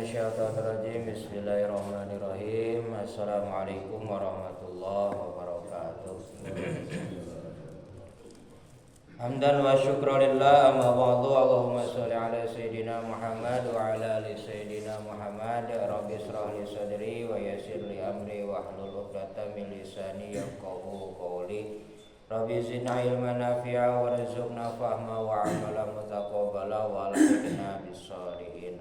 minasyaitonir Bismillahirrahmanirrahim. Assalamualaikum warahmatullahi wabarakatuh. Hamdan wa syukrulillah amma ba'du. Allahumma sholli ala sayyidina Muhammad wa ala ali sayyidina Muhammad. Rabbi shrah li sadri wa yassir li amri wa hlul 'uqdatam min lisani yafqahu qawli. Rabbi zidna ilman nafi'a warzuqna fahma wa 'amalan mutaqabbala wa alhiqna bis-shalihin.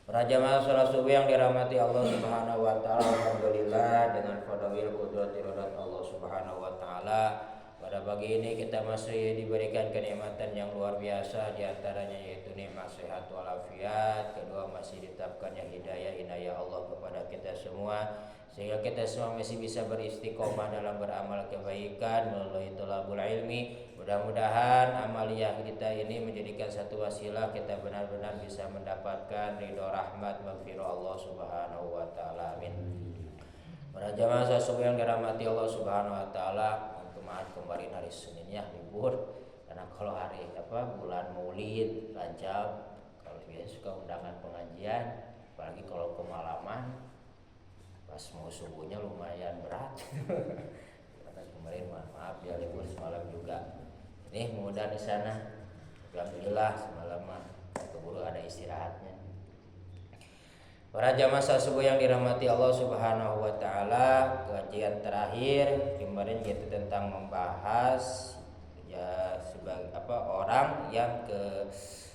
Para jamaah salat subuh yang dirahmati Allah Subhanahu wa taala, alhamdulillah dengan fadhil qudrati rodat Allah Subhanahu wa taala pada pagi ini kita masih diberikan kenikmatan yang luar biasa, di antaranya yaitu nikmat sehat walafiat, kedua masih ditetapkannya hidayah inayah Allah kepada kita semua sehingga kita semua masih bisa beristiqomah dalam beramal kebaikan melalui thalabul ilmi. Mudah-mudahan amaliyah kita ini menjadikan satu wasilah kita benar-benar bisa mendapatkan ridho rahmat maghfirah Allah Subhanahu wa taala. Amin. Para jamaah subuh yang dirahmati Allah Subhanahu wa taala, kemarin hari Senin ya libur karena kalau hari bulan Maulid, Rajab, kalau biasa suka undangan pengajian, apalagi kalau kemalaman pas mau subuhnya lumayan berat. Kemarin maaf dia libur semalam juga. Ini mudah di sana. Alhamdulillah semalam keburu ada istirahatnya. Para jamaah subuh yang dirahmati Allah Subhanahu wa taala, kajian terakhir kemarin yaitu tentang membahas ya sebagai orang yang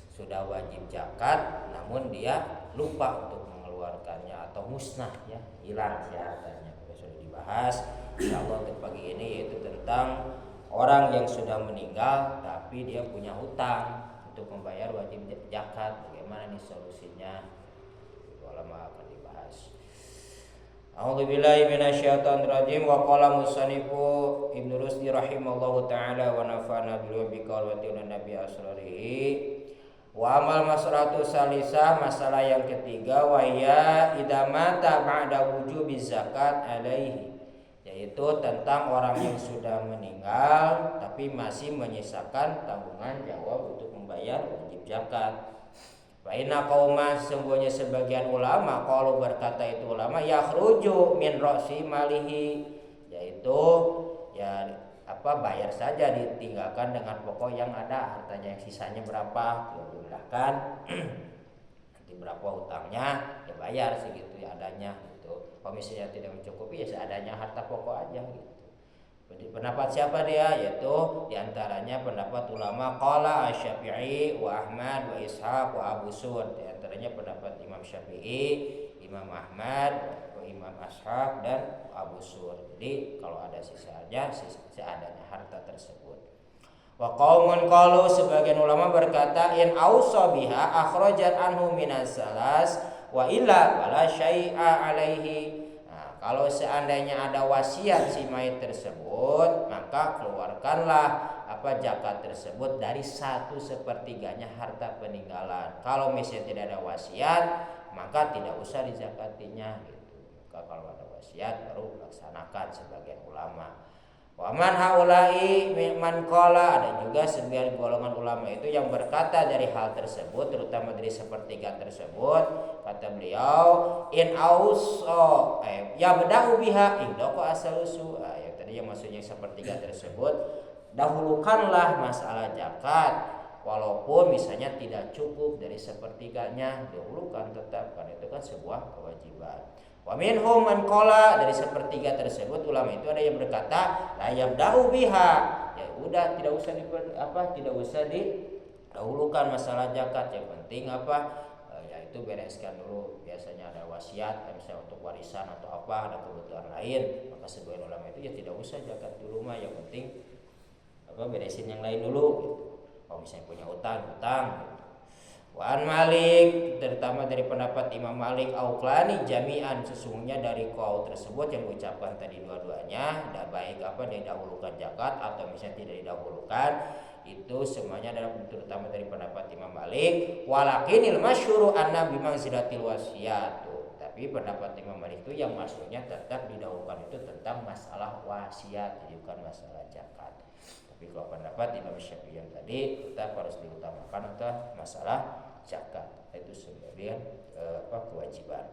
sudah wajib zakat namun dia lupa untuk mengeluarkannya atau musnah ya, hilang hartanya. Sudah dibahas insyaallah untuk pagi ini yaitu tentang orang yang sudah meninggal tapi dia punya hutang untuk membayar wajib zakat. Bagaimana nih solusinya? Ulama akan dibahas. A'udzubillahi minasyaitonirrajim. Wa qala musannifu Ibnu Rusdi rahimallahu taala wa nafa'ana bil biqaul wa nabi asrarihi. Wa amal masratu salisah, masalah yang ketiga, wa ya idamata ba'da wujubi zakat alaihi, yaitu tentang orang yang sudah meninggal tapi masih menyisakan tanggungan jawab untuk membayar wajib zakat. Wa inna qauman, sesungguhnya sebagian ulama, kalau berkata itu ulama, yakhruju min ra'si malihi, yaitu ya bayar saja, ditinggalkan dengan pokok yang ada, hartanya yang sisanya berapa digunakan, nanti berapa hutangnya ya bayar segitu ya adanya gitu. Kalau misalnya tidak mencukupi ya seadanya harta pokok aja gitu. Pendapat siapa dia? Yaitu diantaranya pendapat ulama qala Asy-Syafi'i wa Ahmad wa Ishaq wa Abu Sur. Diantaranya pendapat Imam Syafi'i, Imam Ahmad, Imam Ashab dan Abu Sur. Jadi kalau ada sisanya seadanya harta tersebut. Wa qaumun qalu, sebagian ulama berkata in ausa biha akhrajat anhu minas salas wa illa wala syai'a alaihi. Nah, kalau seandainya ada wasiat si mayit tersebut, maka keluarkanlah zakat tersebut dari 1/3 harta peninggalan. Kalau misalnya tidak ada wasiat, maka tidak usah dizakatinya gitu. Kalau ada wasiat baru laksanakan sebagian ulama. Wa man haula'i man qala, ada juga sebagian golongan ulama itu yang berkata dari hal tersebut, terutama dari 1/3 tersebut, kata beliau in auso ya bedahu biha indoko asalusu. Yang tadinya maksudnya 1/3 tersebut, dahulukanlah masalah zakat walaupun misalnya tidak cukup dari 1/3-nya, dahulukan tetap, karena itu kan sebuah kewajiban. Wa minhum man qala, dari 1/3 tersebut ulama itu ada yang berkata la yabda'u biha, ya udah tidak usah didahulukan masalah zakat, yang penting yaitu bereskan dulu. Biasanya ada wasiat misalnya untuk warisan atau ada kebutuhan lain, maka sebagian ulama itu ya tidak usah zakat dulu mah, yang penting beresin yang lain dulu gitu. Kalau misalnya punya utang gitu. Wa an Malik, terutama dari pendapat Imam Malik auklani jami'an, sesungguhnya dari qaul tersebut yang diucapkan tadi dua-duanya, baik didahulukan zakat atau misalnya tidak didahulukan, itu semuanya adalah terutama dari pendapat Imam Malik. Walakinil masyhuru anna bimanzilatil wasiyat, tapi pendapat Imam Malik itu yang maksudnya tetap didahulukan itu tentang masalah wasiat, bukan masalah zakat. Tapi kalau pendapat Imam Syafi'i yang tadi tetap harus diutamakan atau masalah zakat, itu sebagian kewajiban.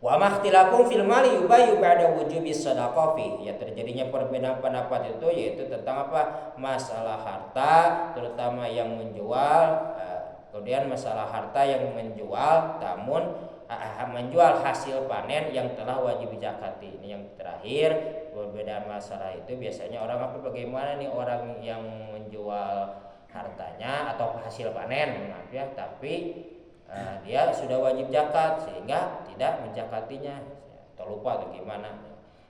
Wa makhtilafun fil mali yubayyu ba'da wujubi shadaqah fi. Ya, terjadinya perbedaan pendapat itu yaitu tentang apa? Masalah harta terutama yang menjual, kemudian masalah harta yang menjual namun menjual hasil panen yang telah wajib zakati. Ini yang terakhir, perbedaan masalah itu biasanya orang apa, bagaimana nih orang yang menjual hartanya atau hasil panen, maaf ya, tapi dia sudah wajib zakat sehingga tidak menjakatinya atau lupa atau gimana.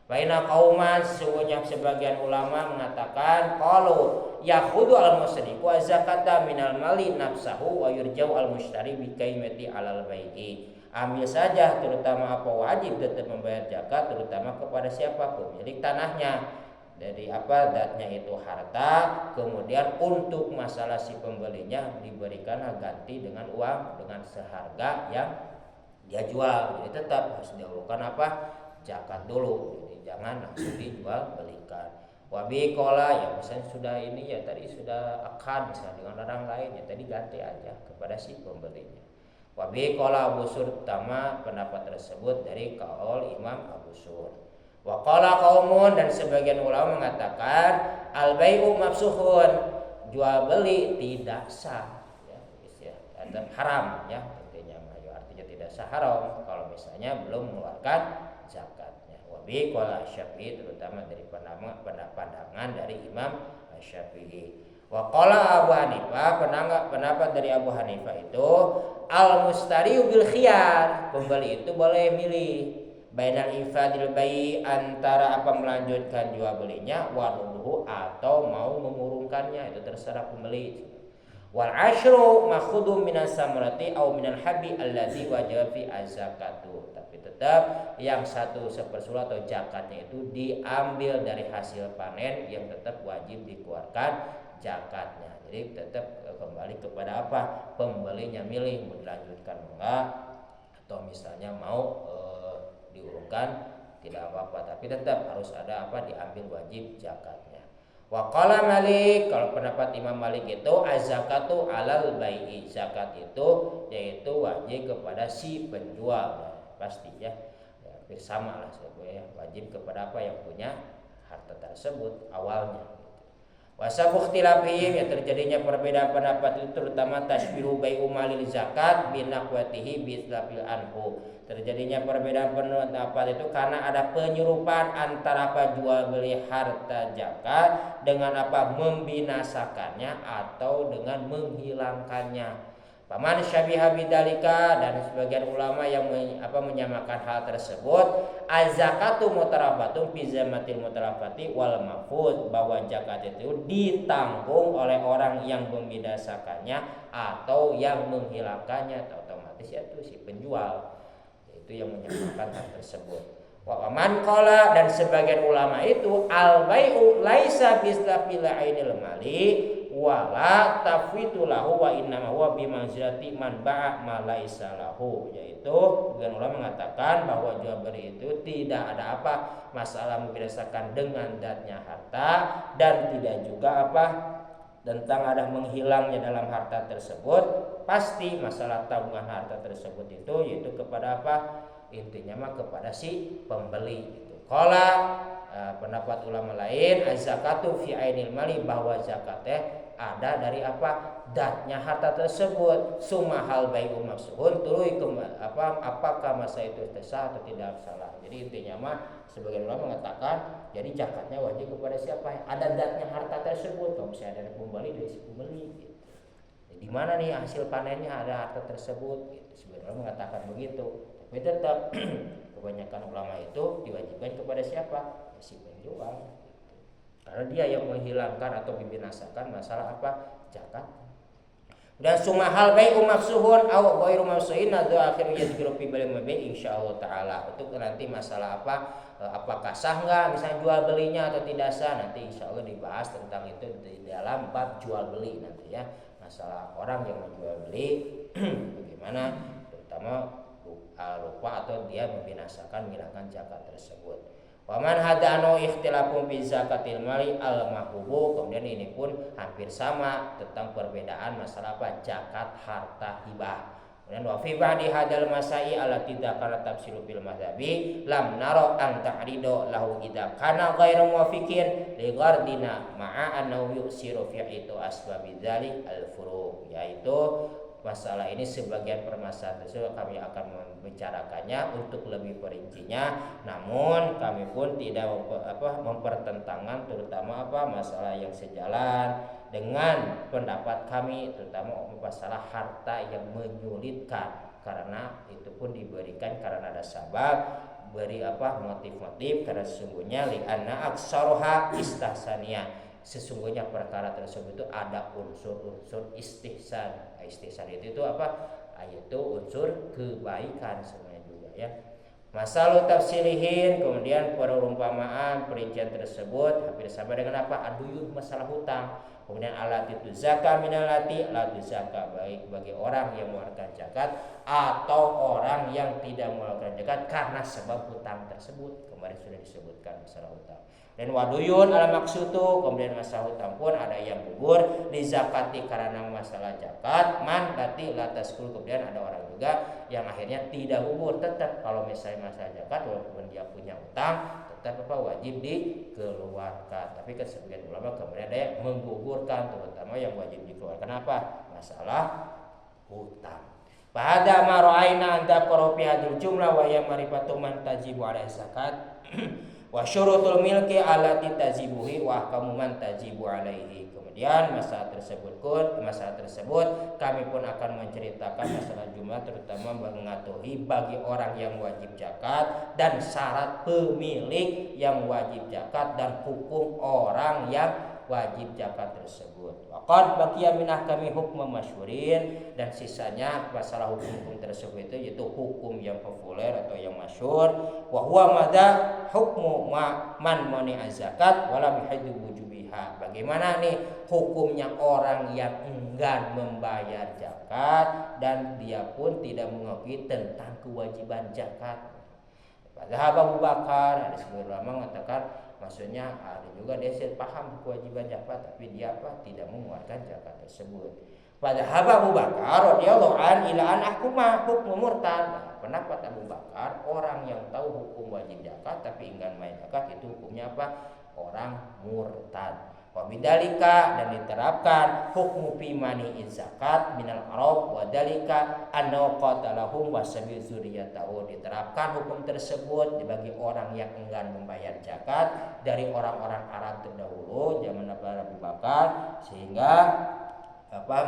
Baina qauman, sesungguhnya sebagian ulama mengatakan kalau yakhudhu al-musriku zakata minal mali nafsahu wa yurja'u al-mushtari bi qaimati alal bai'i. Ambil saja terutama apa wajib tetap membayar zakat terutama kepada siapa, pemilik tanahnya. Dari apa datnya itu harta, kemudian untuk masalah si pembelinya diberikan ganti dengan uang dengan seharga yang dia jual. Jadi tetap harus didahulukan apa, zakat dulu, jadi jangan langsung dijual belikan. Wabi kola, ya misalnya sudah ini ya tadi sudah akad misalnya dengan orang lain, ya tadi ganti aja kepada si pembelinya. Wabi kola Abu Sur, utama pendapat tersebut dari kaul Imam Abu Sur. Wa qala qaumun, dan sebagian ulama mengatakan al-bai'u mafsuhun, jual beli tidak sah ya, dan haram ya, artinya tidak sah, haram kalau misalnya belum mengeluarkan zakatnya. Wa bi qala Syafi'i, terutama dari pandangan dari Imam Syafi'i. Wa qala Abu Hanifah, pendapat dari Abu Hanifah itu al-mustari bil khiyar, pembeli itu boleh milih bainal infadil bai, antara apa melanjutkan jual belinya, waruduhu atau mau mengurungkannya, itu terserah pembeli. Wal ashru makhudhu minas samrati au minal habi allazi wajib fi az-zakatu, tapi tetap yang 1/10 atau zakatnya itu diambil dari hasil panen yang tetap wajib dikeluarkan zakatnya. Jadi tetap kembali kepada apa, pembelinya milih mau dilanjutkan enggak, atau misalnya mau diurungkan tidak apa-apa, tapi tetap harus ada apa, diambil wajib zakatnya. Wa qala Malik, kalau pendapat Imam Malik itu az-zakatu alal bai'i, zakat itu yaitu wajib kepada si penjual ya, pasti ya, hampir sama lah sebenarnya, wajib kepada apa, yang punya harta tersebut awalnya. Wasabu ikhtilafihim, ya terjadinya perbedaan pendapat itu terutama tasbihu bai'u malil zakat binaqwatihi bislafil anhu. Terjadinya perbedaan pendapat itu karena ada penyerupan antara apa, jual beli harta zakat dengan apa, membinasakannya atau dengan menghilangkannya. Paman syabiha bidzalika, dan sebagian ulama yang menyamakan hal tersebut, az-zakatu mutarafatun fi zamatil mutarafati wal mafud, bahwa zakat itu ditanggung oleh orang yang membinasakannya atau yang menghilangkannya, otomatis itu si penjual, itu yang menyamakan hal tersebut. Wa man qala, dan sebagian ulama itu al-bai'u laisa bislafil ainil mali wala tafwitu lahu wa innama huwa bimanzilati man ba'a ma laisa lahu, yaitu sebagian ulama mengatakan bahwa jual beli itu tidak ada apa masalah membinasakan dengan datnya harta, dan tidak juga apa tentang ada menghilangnya dalam harta tersebut. Pasti masalah tanggungan harta tersebut itu yaitu kepada apa, intinya mah kepada si pembeli gitu. Qala, pendapat ulama lain, az-zakatu fi ainil mali, bahwa zakatnya ada dari apa, datnya harta tersebut. Sumahal bai'u mafsuhun, tuluy apakah masa itu sah atau tidak salah. Jadi intinya mah sebagian ulama mengatakan jadi zakatnya wajib kepada siapa, ada datnya harta tersebut. Kalau misalnya ada pembeli, dari si pembeli gitu. Di mana nih hasil panennya ada harta tersebut gitu. Sebagian ulama mengatakan begitu. Tapi tetap kebanyakan ulama itu diwajibkan kepada siapa, ya, si penjual gitu. Karena dia yang menghilangkan atau membinasakan masalah apa, zakat. Dan sumahal bai'u mafsuhun aw ghairu mafsuhin, itu akhirnya dikira fi bil mabi insyaallah taala. Untuk nanti masalah apa, apakah sah enggak misalnya jual belinya atau tidak sah, nanti insyaallah dibahas tentang itu di dalam bab jual beli nanti ya. Masalah orang yang menjual beli bagaimana, terutama lupa atau dia membinasakan menghilangkan zakat tersebut. Waman hadano ikhtilafun fi zakatil mali al mahbubu, kemudian ini pun hampir sama tentang perbedaan masalah apa zakat harta hibah. Kemudian wa fi ba'di hadal masai allati dzakara tafsilu fil madhabi lam nara an ta'ridu lahu idza kana ghairu muwafiqin li ghardina ma'a annahu yusiru fi itu asbabi dzalik al furu', yaitu masalah ini sebagian permasalahan tersebut kami akan membicarakannya untuk lebih perincinya, namun kami pun tidak mempertentangkan terutama masalah yang sejalan dengan pendapat kami, terutama masalah harta yang menyulitkan, karena itu pun diberikan karena ada sabab beri motif-motif, karena sesungguhnya li'anna aksaroha istahsaniyah, sesungguhnya perkara tersebut itu ada unsur-unsur istihsan. Istihsan itu yaitu unsur kebaikan sebenarnya juga ya. Masalah tafsirihin, kemudian perumpamaan perincian tersebut hampir sama dengan aduyun masalah hutang. Kemudian alat itu zakat minalati la zakat, baik bagi orang yang mengeluarkan zakat atau orang yang tidak mengeluarkan zakat karena sebab hutang tersebut. Kemarin sudah disebutkan masalah hutang. Dan waduyun ala maksutu, kemudian masalah hutang pun ada yang gugur di zakati karena masalah zakat man berarti latas kul, kemudian ada orang juga yang akhirnya tidak gugur, tetap kalau misalnya masalah zakat walaupun dia punya hutang tetap wajib dikeluarkan. Tapi kan sebagian ulama kemudian ada yang menggugurkan, terutama yang wajib dikeluarkan masalah hutang. Pada maroaina anda koropi hadil jumlah wa ya marifatu man tajibu alaihi zakat wa syurutul milki allati tajibuhi wa ahkamu man tajibu alaihi. Kemudian masalah tersebut kami pun akan menceritakan masalah jumlah, terutama mengetahui bagi orang yang wajib zakat dan syarat pemilik yang wajib zakat dan hukum orang yang wajib zakat tersebut. Waqad baqiya min ahkami hukm masyhurin, dan sisanya masalah hukum-hukum tersebut itu yaitu hukum yang populer atau yang masyhur. Wa huwa madza hukmu man mani'a zakat wa lam yahdu wujubiha. Bagaimana nih hukumnya orang yang enggan membayar zakat dan dia pun tidak mengakui tentang kewajiban zakat. Padahal Abu Bakar, ada sebagian ulama mengatakan maksudnya ada juga dia paham kewajiban zakat tapi dia tidak mengeluarkan zakat tersebut. Padahal Abu Bakar radhiyallahu an ila an ahkuma hukm murtad. Pendapat Abu Bakar, orang yang tahu hukum wajib zakat tapi enggan bayar zakat itu hukumnya orang murtad. Wabidalika, dan diterapkan hukmu pimani zakat minal arab wadalika annahu qatalahum wasabi zuriyatahu, diterapkan hukum tersebut bagi orang yang enggan membayar zakat dari orang-orang Arab terdahulu zaman Abu Bakar, sehingga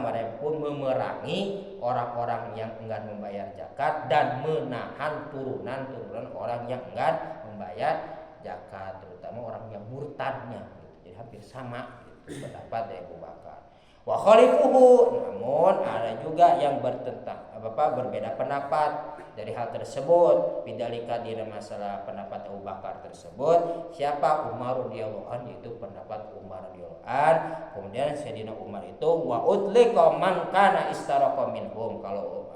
mereka pun memerangi orang-orang yang enggan membayar zakat dan menahan turunan orang yang enggan membayar zakat, terutama orang yang murtadnya. Jadi hampir sama gitu pendapat dari Abu Bakar. Wa khalifuhu, namun ada juga yang berbeda pendapat dari hal tersebut. Bidalika di masalah pendapat Abu Bakar tersebut, siapa? Umar radhiyallahu anhu, itu pendapat Umar radhiyallahu anhu. Kemudian Sayyidina Umar itu wa utliqa man kana istaraqa minhum, kalau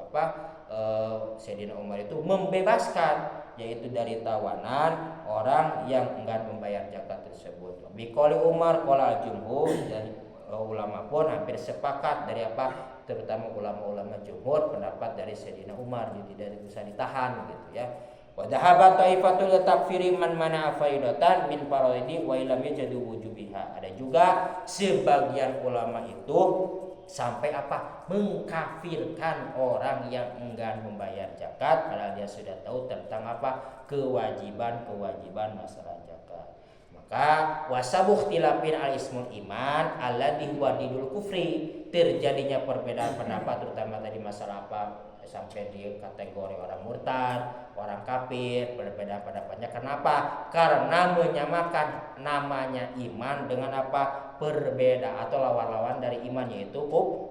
Sayyidina Umar itu membebaskan, yaitu dari tawanan orang yang enggan membayar zakat tersebut. Biqauli Umar qala jumhur, dan ulama pun hampir sepakat dari terutama ulama-ulama jumhur pendapat dari Sayyidina Umar, jadi tidak bisa ditahan gitu ya. Wa dhahaba taifatul takfiri man mana faidatan min faraidi wa lam yajadu wujubiha. Ada juga sebagian ulama itu sampai mengkafirkan orang yang enggan membayar zakat padahal dia sudah tahu tentang kewajiban masalah zakat. Maka wasabuh tilapin al ismul iman alladhi huwa dinul kufri, terjadinya perbedaan pendapat terutama tadi masalah sampai di kategori orang murtad, orang kafir, berbeda pendapatnya. Kenapa? Karena menyamakan namanya iman dengan berbeda atau lawan-lawan dari iman, yaitu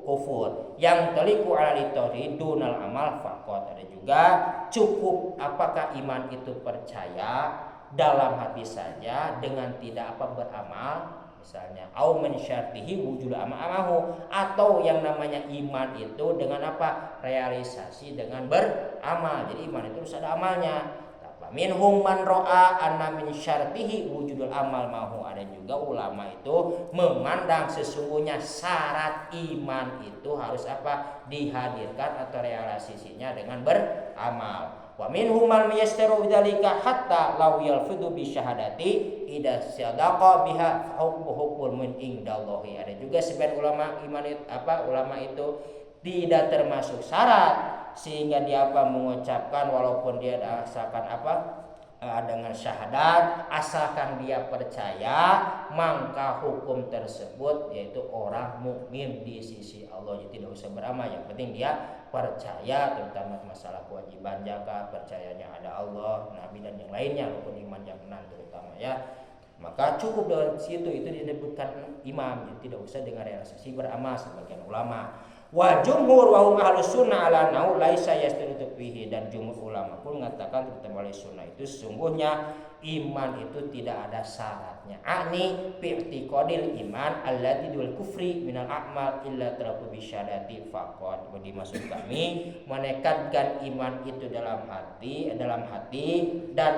kufur. Yang teliku ala litori dunal amal fakot. Ada juga cukup apakah iman itu percaya dalam hati saja dengan tidak beramal. Misalnya au min syartihi wujud amahu, atau yang namanya iman itu dengan realisasi dengan beramal. Jadi iman itu harus ada amalnya. Minhum man ro'a anna min syartihi wujudul amal mahu. Ada juga ulama itu memandang sesungguhnya syarat iman itu harus apa? Dihadirkan atau realisasinya dengan beramal. Wa minhum man yastaru bidzalika hatta law yalfidu bi syahadati idza sadaqa biha hukmul min indallahi. Ada juga sebagian ulama ulama itu tidak termasuk syarat sehingga dia mengucapkan walaupun dia asalkan dengan syahadat, asalkan dia percaya, maka hukum tersebut yaitu orang mukmin di sisi Allah. Jadi tidak usah beramal, yang penting dia percaya, terutama masalah kewajiban zakat, percayanya ada Allah, Nabi dan yang lainnya, rukun iman yang 6 terutama ya. Maka cukup dari situ itu disebutkan imam, jadi tidak usah dengan realisasi beramal sebagian ulama. Wa jumhur wa hum ahlus sunnah ala nau laisa yastanutu fihi, dan jumhur ulama pun mengatakan terutama ahli sunnah itu sesungguhnya iman itu tidak ada syaratnya. Ani fi'tiqadil iman alladzi dul kufri minal a'mal illa tarafu bi syahadati faqad. Jadi maksud kami menekatkan iman itu dalam hati dan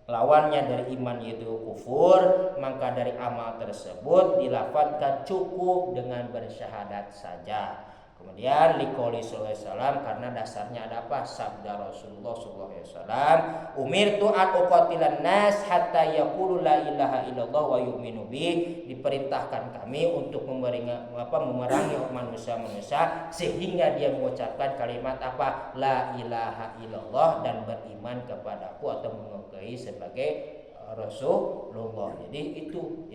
lawannya dari iman yaitu kufur, maka dari amal tersebut dilafadzkan cukup dengan bersyahadat saja. Kemudian liqouli sallallahu alaihi wasallam, karena dasarnya ada sabda Rasulullah sallallahu alaihi wasallam, umirtu an uqatilan nas hatta yaqulu la ilaha illallah wa yu'minu bi. Diperintahkan kami untuk memerangi manusia sehingga dia mengucapkan kalimat la ilaha illallah dan beriman kepadaku atau mengakui sebagai Rasulullah. Jadi itu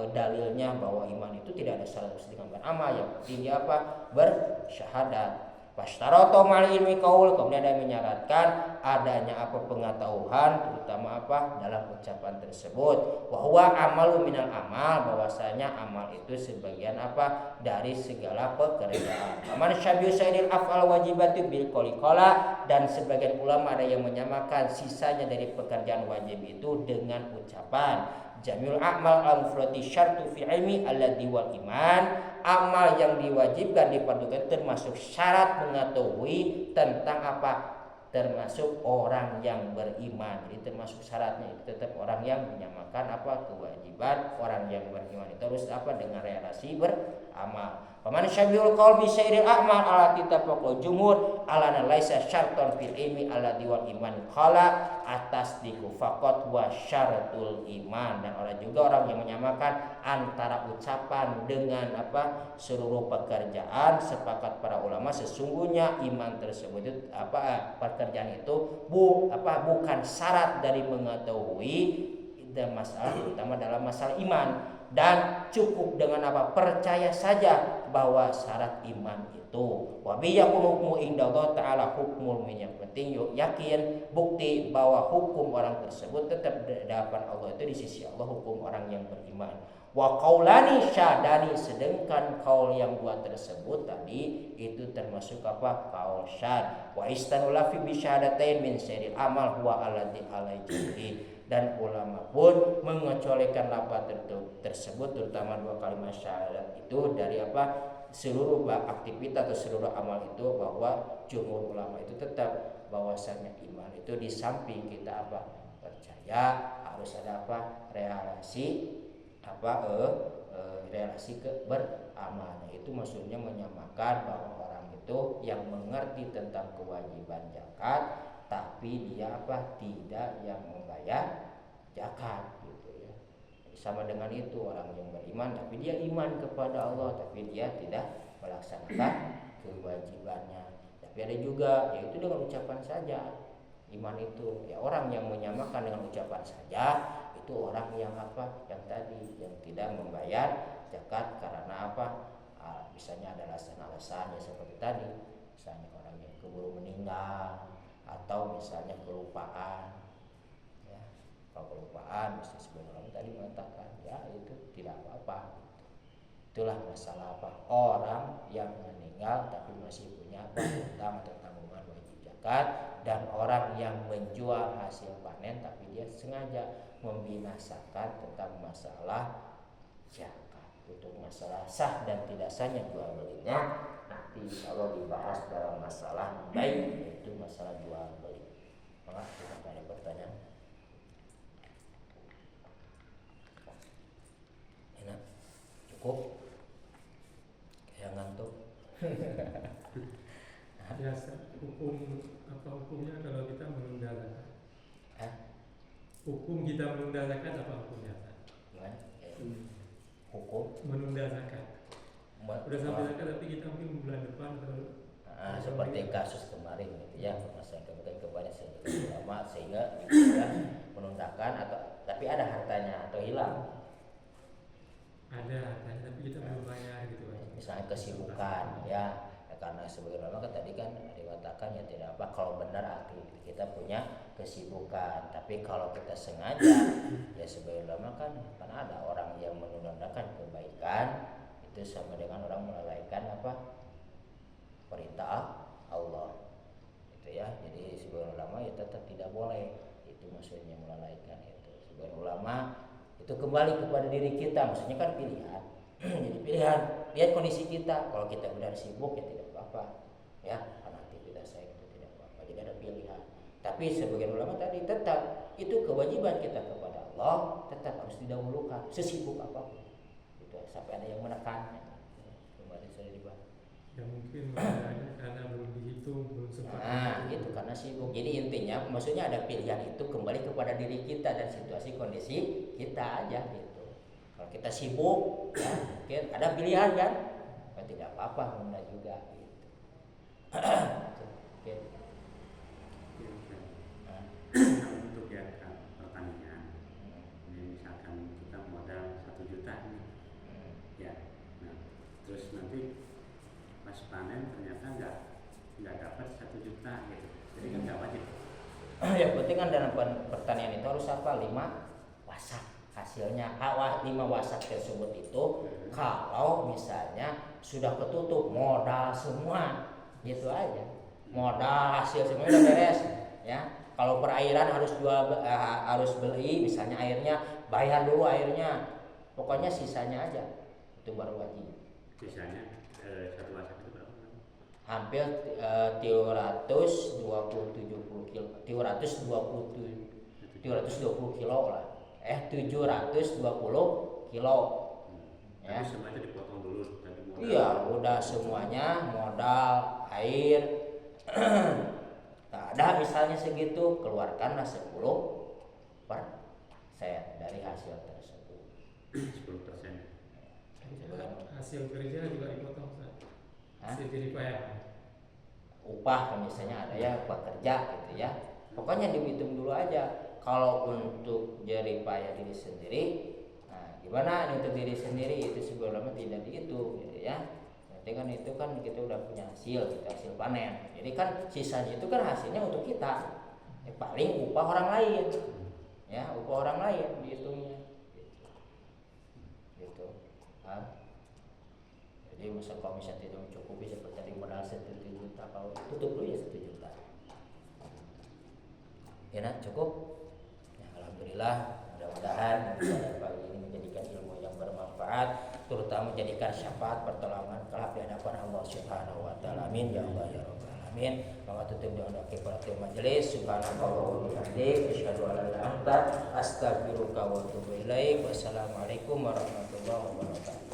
dalilnya bahwa iman itu tidak ada syarat dengan beramal, yang penting dia bersyahadat. Pastaratu mal ilmi qaul, kemudian ada yang menyaratkan adanya pengetahuan terutama dalam ucapan tersebut. Wa huwa amalu minal amal, bahwasanya amal itu sebagian dari segala pekerjaan. Man syabiu sayyidil af'al wajibati bil qouli qala, dan sebagian ulama ada yang menyamakan sisanya dari pekerjaan wajib itu dengan ucapan. Jamiul a'mal al-mufrati syartu fi ilmi alladhi wal iman. Amal yang diwajibkan diperlukan termasuk syarat mengetahui tentang termasuk orang yang beriman. Jadi termasuk syaratnya itu tetap orang yang menyamakan kewajiban. Orang yang beriman itu harus dengan relasi beramal. Faman syabiul qaul bi syairil a'mal ala titafaqul jumhur ala laisa syarton fil ilmi alladhi wal iman khala atas diku faqat wa syaratul iman. Dan orang juga orang yang menyamakan antara ucapan dengan seluruh pekerjaan. Sepakat para ulama sesungguhnya iman tersebut itu pekerjaan itu bukan syarat dari mengetahui dan masalah, terutama dalam masalah iman, dan cukup dengan percaya saja bahwa syarat iman itu wa biyakun hukmu indallah ta'ala hukmul min, yang penting yakin bukti bahwa hukum orang tersebut tetap di hadapan Allah itu di sisi Allah hukum orang yang beriman. Wa qaulani syadani, sedangkan kaul yang dua tersebut tadi itu termasuk kaul syad. Wa istanula fi bi syahadatain min syairil amal huwa alladzi alaihi, dan ulama pun mengecualikan lafaz tersebut terutama dua kalimat syahadat itu dari seluruh aktivitas atau seluruh amal itu, bahwa jumhur ulama itu tetap bahwasanya iman itu di samping kita percaya harus ada relasi beramal. Itu maksudnya menyamakan bahwa orang itu yang mengerti tentang kewajiban zakat tapi dia tidak yang membayar zakat gitu ya. Sama dengan itu orang yang beriman tapi dia iman kepada Allah tapi dia tidak melaksanakan kewajibannya. Tapi ada juga yaitu dengan ucapan saja. Iman itu ya orang yang menyamakan dengan ucapan saja itu orang yang yang tadi yang tidak membayar zakat karena misalnya ada alasan-alasannya seperti tadi, misalnya orang yang keburu meninggal atau misalnya kelupaan ya. Kalau kelupaan misalnya sebagian orang tadi mengatakan ya itu tidak apa-apa. Itulah masalah orang yang meninggal tapi masih punya hutang atau tanggungan wajib zakat, dan orang yang menjual hasil panen tapi dia sengaja membinasakan tentang masalah zakat. Untuk masalah sah dan tidak sahnya jual belinya nanti nanti kalau dibahas dalam masalah baik, yaitu masalah jual beli. Maka kita ada pertanyaan. Enak, cukup. Kayak ngantuk. Ya, hukumnya kalau kita menunda zakat? Hukum kita menunda zakat apa hukumnya? Gimana? Hukum menunda zakat. Udah sampai zakat tapi kita mungkin bulan depan atau seperti kasus kemarin gitu ya, saya kembali kepada ulama sehingga juga menundakan atau tapi ada hartanya atau hilang. Ada hartanya tapi kita belum bayar gitu. Misalnya kesibukan ya, karena sebagai ulama kan tadi kan dikatakan ya tidak apa kalau benar arti kita punya kesibukan, tapi kalau kita sengaja ya sebagai ulama kan karena ada orang yang menundakan kebaikan itu sama dengan orang melalaikan apa perintah Allah itu ya. Jadi sebagai ulama ya tetap tidak boleh, itu maksudnya melalaikan itu. Sebagai ulama itu kembali kepada diri kita, maksudnya kan pilihan. Jadi pilihan, lihat kondisi kita. Kalau kita benar sibuk ya tidak apa-apa ya, karena aktivitas saya itu tidak apa-apa. Jadi ada pilihan. Tapi sebagian ulama tadi tetap itu kewajiban kita kepada Allah tetap harus didahulukan sesibuk apapun. Itu sampai ada yang menekan. Kemarin saya dibahas. Ya mungkin karena belum dihitung, belum sempat. Nah, itu karena sibuk. Jadi intinya maksudnya ada pilihan itu kembali kepada diri kita dan situasi kondisi kita aja gitu. Kalau kita sibuk, ya, mungkin ada pilihan kan, tidak apa-apa, menunda juga. Gitu. Okay. Untuk ya pertanian, ini misalkan kita modal 1 juta nih, ya, nah, terus nanti pas panen ternyata nggak dapat 1 juta gitu, jadi kan nggak wajib. Yang penting kan dalam pertanian itu harus apa? 5 wasak. Hasilnya 5 wasak tersebut itu kalau misalnya sudah ketutup modal semua gitu aja, modal hasil semua udah beres ya. Kalau perairan harus beli misalnya airnya, bayar dulu airnya, pokoknya sisanya aja itu baru wajib. Sisanya 1 wasak itu berapa? Hampir 320 kilo lah. 720 kilo ya. Tapi semua itu dipotong dulu tadi modal. Iya, udah semuanya modal, air. Nah, ada misalnya segitu, keluarkanlah 10% dari hasil tersebut. 10%. Hasil kerja juga dipotong, hasil jerih payah. Upah misalnya ada ya, upah kerja gitu ya. Pokoknya dihitung dulu aja. Kalau untuk jerih payah diri sendiri, nah gimana untuk diri sendiri itu sebelumnya tidak dihitung gitu ya. Nanti kan itu kan kita udah punya hasil panen. Jadi kan sisanya itu kan hasilnya untuk kita. Paling upah orang lain, ya upah orang lain dihitungnya. Gitu. Jadi misal kalau misalnya tidak mencukupi seperti tadi modal 1 juta, kalau tutup dulu ya 1 juta. Ya nah, cukup. Alhamdulillah, mudah-mudahan pagi ini menjadikan ilmu yang bermanfaat, terutama menjadikan syafaat pertolongan kelak di hadapan Allah Subhanahu wa taala. Amin ya Allah ya rabbal alamin. Maka tutup dengan kifaratul majelis. Subhanallahi wa bihamdihi, asyhadu an la ilaha illa anta, astaghfiruka wa atubu ilaik. Wassalamualaikum warahmatullahi wabarakatuh.